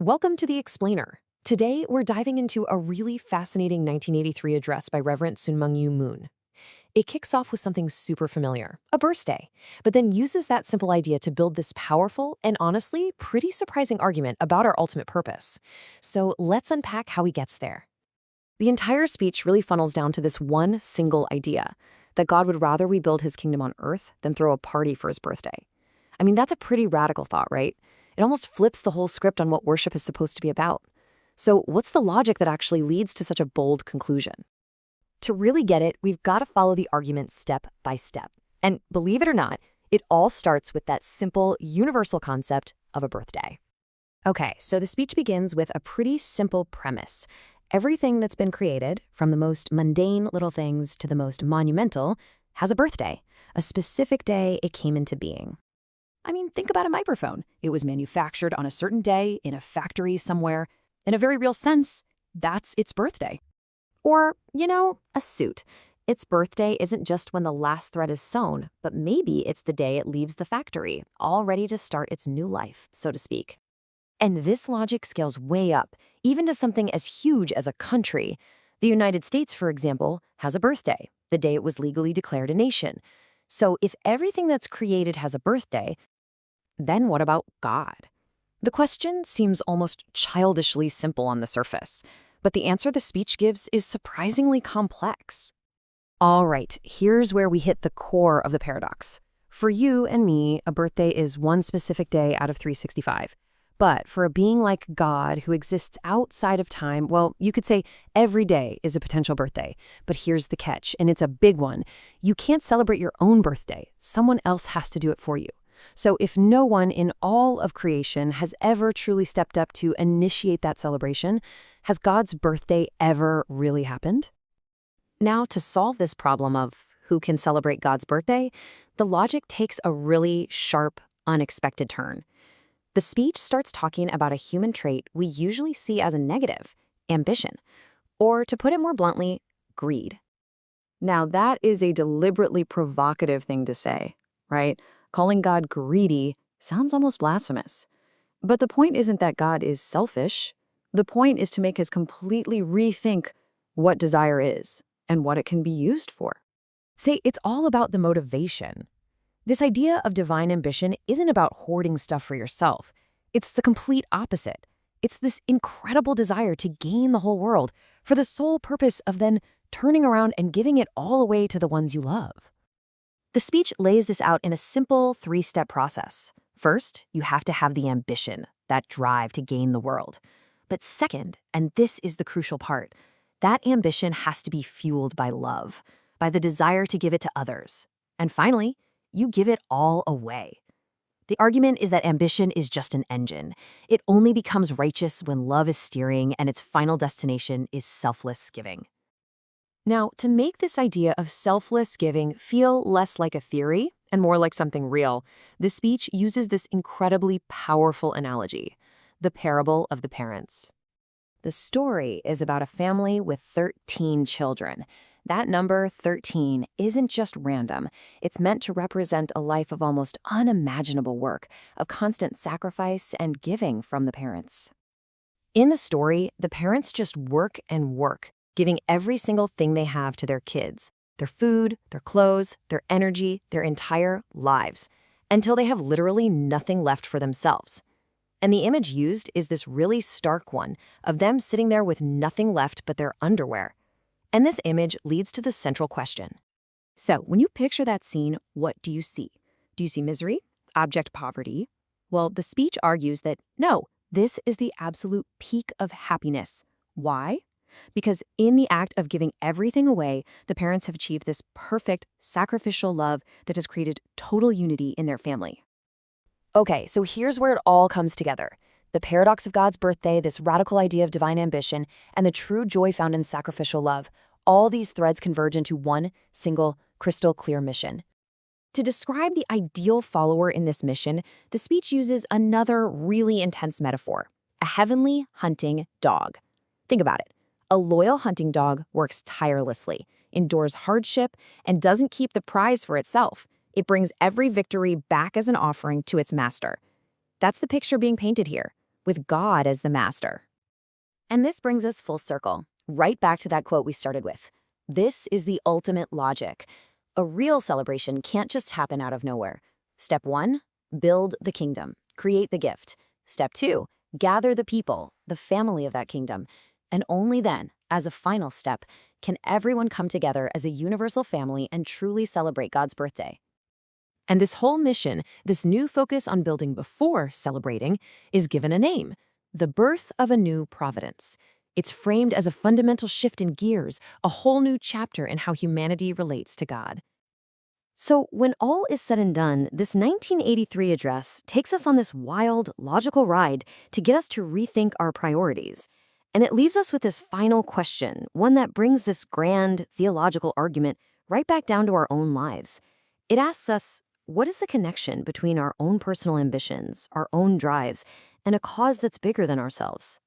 Welcome to The Explainer. Today, we're diving into a really fascinating 1983 address by Reverend Moon. It kicks off with something super familiar, a birthday, but then uses that simple idea to build this powerful and honestly pretty surprising argument about our ultimate purpose. So let's unpack how he gets there. The entire speech really funnels down to this one single idea, that God would rather we build his kingdom on earth than throw a party for his birthday. I mean, that's a pretty radical thought, right? It almost flips the whole script on what worship is supposed to be about. So what's the logic that actually leads to such a bold conclusion? To really get it, we've got to follow the argument step by step. And believe it or not, it all starts with that simple, universal concept of a birthday. Okay, so the speech begins with a pretty simple premise. Everything that's been created, from the most mundane little things to the most monumental, has a birthday, a specific day it came into being. I mean, think about a microphone. It was manufactured on a certain day in a factory somewhere. In a very real sense, that's its birthday. Or, a suit. Its birthday isn't just when the last thread is sewn, but maybe it's the day it leaves the factory, all ready to start its new life, so to speak. And this logic scales way up, even to something as huge as a country. The United States, for example, has a birthday, the day it was legally declared a nation. So if everything that's created has a birthday, then what about God? The question seems almost childishly simple on the surface, but the answer the speech gives is surprisingly complex. All right, here's where we hit the core of the paradox. For you and me, a birthday is one specific day out of 365. But for a being like God who exists outside of time, well, you could say every day is a potential birthday. But here's the catch, and it's a big one. You can't celebrate your own birthday. Someone else has to do it for you. So if no one in all of creation has ever truly stepped up to initiate that celebration, has God's birthday ever really happened? Now, to solve this problem of who can celebrate God's birthday, the logic takes a really sharp, unexpected turn. The speech starts talking about a human trait we usually see as a negative, ambition, or to put it more bluntly, greed. Now, that is a deliberately provocative thing to say, right? Calling God greedy sounds almost blasphemous. But the point isn't that God is selfish. The point is to make us completely rethink what desire is and what it can be used for. Say, it's all about the motivation. This idea of divine ambition isn't about hoarding stuff for yourself. It's the complete opposite. It's this incredible desire to gain the whole world for the sole purpose of then turning around and giving it all away to the ones you love. The speech lays this out in a simple three-step process. First, you have to have the ambition, that drive to gain the world. But second, and this is the crucial part, that ambition has to be fueled by love, by the desire to give it to others. And finally, you give it all away. The argument is that ambition is just an engine. It only becomes righteous when love is steering and its final destination is selfless giving. Now, to make this idea of selfless giving feel less like a theory and more like something real, the speech uses this incredibly powerful analogy, the parable of the parents. The story is about a family with 13 children. That number, 13, isn't just random. It's meant to represent a life of almost unimaginable work, of constant sacrifice and giving from the parents. In the story, the parents just work and work, giving every single thing they have to their kids, their food, their clothes, their energy, their entire lives, until they have literally nothing left for themselves. And the image used is this really stark one of them sitting there with nothing left but their underwear. And this image leads to the central question. So, when you picture that scene, what do you see? Do you see misery? Abject poverty? Well, the speech argues that no, this is the absolute peak of happiness. Why? Because in the act of giving everything away, the parents have achieved this perfect, sacrificial love that has created total unity in their family. Okay, so here's where it all comes together. The paradox of God's birthday, this radical idea of divine ambition, and the true joy found in sacrificial love. All these threads converge into one single, crystal clear mission. To describe the ideal follower in this mission, the speech uses another really intense metaphor, a heavenly hunting dog. Think about it. A loyal hunting dog works tirelessly, endures hardship, and doesn't keep the prize for itself. It brings every victory back as an offering to its master. That's the picture being painted here. with God as the master. And this brings us full circle, right back to that quote we started with. This is the ultimate logic. A real celebration can't just happen out of nowhere. Step 1, build the kingdom, create the gift. Step 2, gather the people, the family of that kingdom. And only then, as a final step, can everyone come together as a universal family and truly celebrate God's birthday. And this whole mission, this new focus on building before celebrating, is given a name: the birth of a new Providence. It's framed as a fundamental shift in gears, a whole new chapter in how humanity relates to God. So when all is said and done, this 1983 address takes us on this wild, logical ride to get us to rethink our priorities. And it leaves us with this final question, one that brings this grand theological argument right back down to our own lives. It asks us, what is the connection between our own personal ambitions, our own drives, and a cause that's bigger than ourselves?